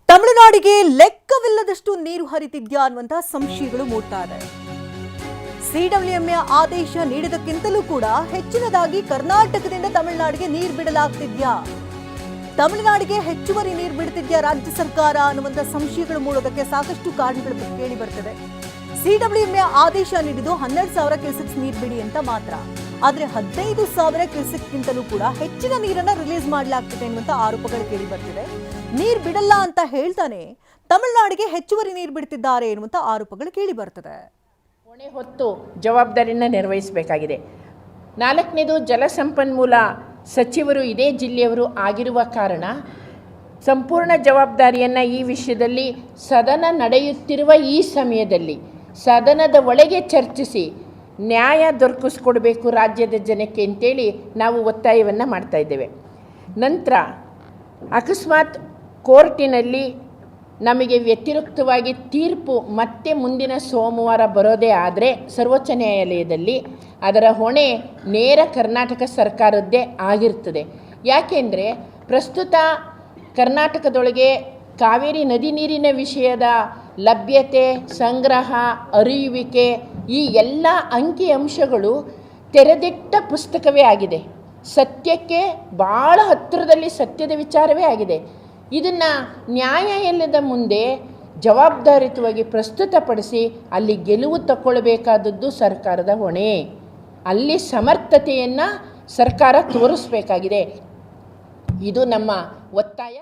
ತಮಿಳುನಾಡಿಗೆ ಲೆಕ್ಕವಿಲ್ಲದಷ್ಟು ನೀರು ಹರಿತಿದ್ಯಾ ಅನ್ನುವಂತಹ ಸಂಶಯಗಳು ಮೂಡ್ತಾ ಇದೆ. ಸಿಡಬ್ಲ್ಯೂಎಂಎ ಆದೇಶ ನೀಡಿದಕ್ಕಿಂತಲೂ ಕೂಡ ಹೆಚ್ಚಿನದಾಗಿ ಕರ್ನಾಟಕದಿಂದ ತಮಿಳುನಾಡಿಗೆ ನೀರು ಬಿಡಲಾಗ್ತಿದ್ಯಾ, ತಮಿಳುನಾಡಿಗೆ ಹೆಚ್ಚುವರಿ ನೀರು ಬಿಡ್ತಿದ್ಯಾ ರಾಜ್ಯ ಸರ್ಕಾರ ಅನ್ನುವಂಥ ಸಂಶಯಗಳು ಮೂಡೋದಕ್ಕೆ ಸಾಕಷ್ಟು ಕಾರಣಗಳು ಕೇಳಿ ಬರ್ತದೆ. ಸಿಡಬ್ಲ್ಯೂಎಂಎ ಆದೇಶ ನೀಡಿದ್ದು 12,000 ಕ್ಯೂಸೆಕ್ಸ್ ನೀರು ಬಿಡಿ ಅಂತ ಮಾತ್ರ, ಆದ್ರೆ 15,000 ಕ್ಯೂಸೆಕ್ಗಿಂತಲೂ ಕೂಡ ಹೆಚ್ಚಿನ ನೀರನ್ನ ರಿಲೀಸ್ ಮಾಡಲಾಗ್ತಿದೆ ಎನ್ನುವಂತ ಆರೋಪಗಳು ಕೇಳಿ ಬರ್ತಿದೆ. ನೀರು ಬಿಡಲ್ಲ ಅಂತ ಹೇಳ್ತಾನೆ ತಮಿಳುನಾಡಿಗೆ ಹೆಚ್ಚುವರಿ ನೀರು ಬಿಡ್ತಿದ್ದಾರೆ ಎನ್ನುವಂತ ಆರೋಪಗಳು ಕೇಳಿ ಬರ್ತದೆ. ಹೊಣೆ ಹೊತ್ತು ಜವಾಬ್ದಾರಿಯನ್ನು ನಿರ್ವಹಿಸಬೇಕಾಗಿದೆ. 4ನೇದು, ಜಲಸಂಪನ್ಮೂಲ ಸಚಿವರು ಇದೇ ಜಿಲ್ಲೆಯವರು ಆಗಿರುವ ಕಾರಣ ಸಂಪೂರ್ಣ ಜವಾಬ್ದಾರಿಯನ್ನು ಈ ವಿಷಯದಲ್ಲಿ ಸದನ ನಡೆಯುತ್ತಿರುವ ಈ ಸಮಯದಲ್ಲಿ ಸದನದ ಒಳಗೆ ಚರ್ಚಿಸಿ ನ್ಯಾಯ ದೊರಕಿಸ್ಕೊಡ್ಬೇಕು ರಾಜ್ಯದ ಜನಕ್ಕೆ ಅಂತೇಳಿ ನಾವು ಒತ್ತಾಯವನ್ನು ಮಾಡ್ತಾ ಇದ್ದೇವೆ. ನಂತರ ಅಕಸ್ಮಾತ್ ಕೋರ್ಟಿನಲ್ಲಿ ನಮಗೆ ವ್ಯತಿರಿಕ್ತವಾಗಿ ತೀರ್ಪು ಮತ್ತೆ ಮುಂದಿನ ಸೋಮವಾರ ಬರೋದೇ ಆದರೆ ಸರ್ವೋಚ್ಚ ನ್ಯಾಯಾಲಯದಲ್ಲಿ ಅದರ ಹೊಣೆ ನೇರ ಕರ್ನಾಟಕ ಸರ್ಕಾರದ್ದೇ ಆಗಿರ್ತದೆ. ಯಾಕೆಂದರೆ ಪ್ರಸ್ತುತ ಕರ್ನಾಟಕದೊಳಗೆ ಕಾವೇರಿ ನದಿ ನೀರಿನ ವಿಷಯದ ಲಭ್ಯತೆ, ಸಂಗ್ರಹ, ಅರಿಯುವಿಕೆ ಈ ಎಲ್ಲ ಅಂಕಿ ಅಂಶಗಳು ತೆರೆದಿಟ್ಟ ಪುಸ್ತಕವೇ ಆಗಿದೆ. ಸತ್ಯಕ್ಕೆ ಭಾಳ ಹತ್ತಿರದಲ್ಲಿ ಸತ್ಯದ ವಿಚಾರವೇ ಆಗಿದೆ. ಇದನ್ನು ನ್ಯಾಯಾಲಯದ ಮುಂದೆ ಜವಾಬ್ದಾರಿಯುತವಾಗಿ ಪ್ರಸ್ತುತಪಡಿಸಿ ಅಲ್ಲಿ ಗೆಲುವು ತಗೊಳ್ಬೇಕಾದದ್ದು ಸರ್ಕಾರದ ಹೊಣೆ. ಅಲ್ಲಿ ಸಮರ್ಥತೆಯನ್ನು ಸರ್ಕಾರ ತೋರಿಸಬೇಕಾಗಿದೆ. ಇದು ನಮ್ಮ ಒತ್ತಾಯ.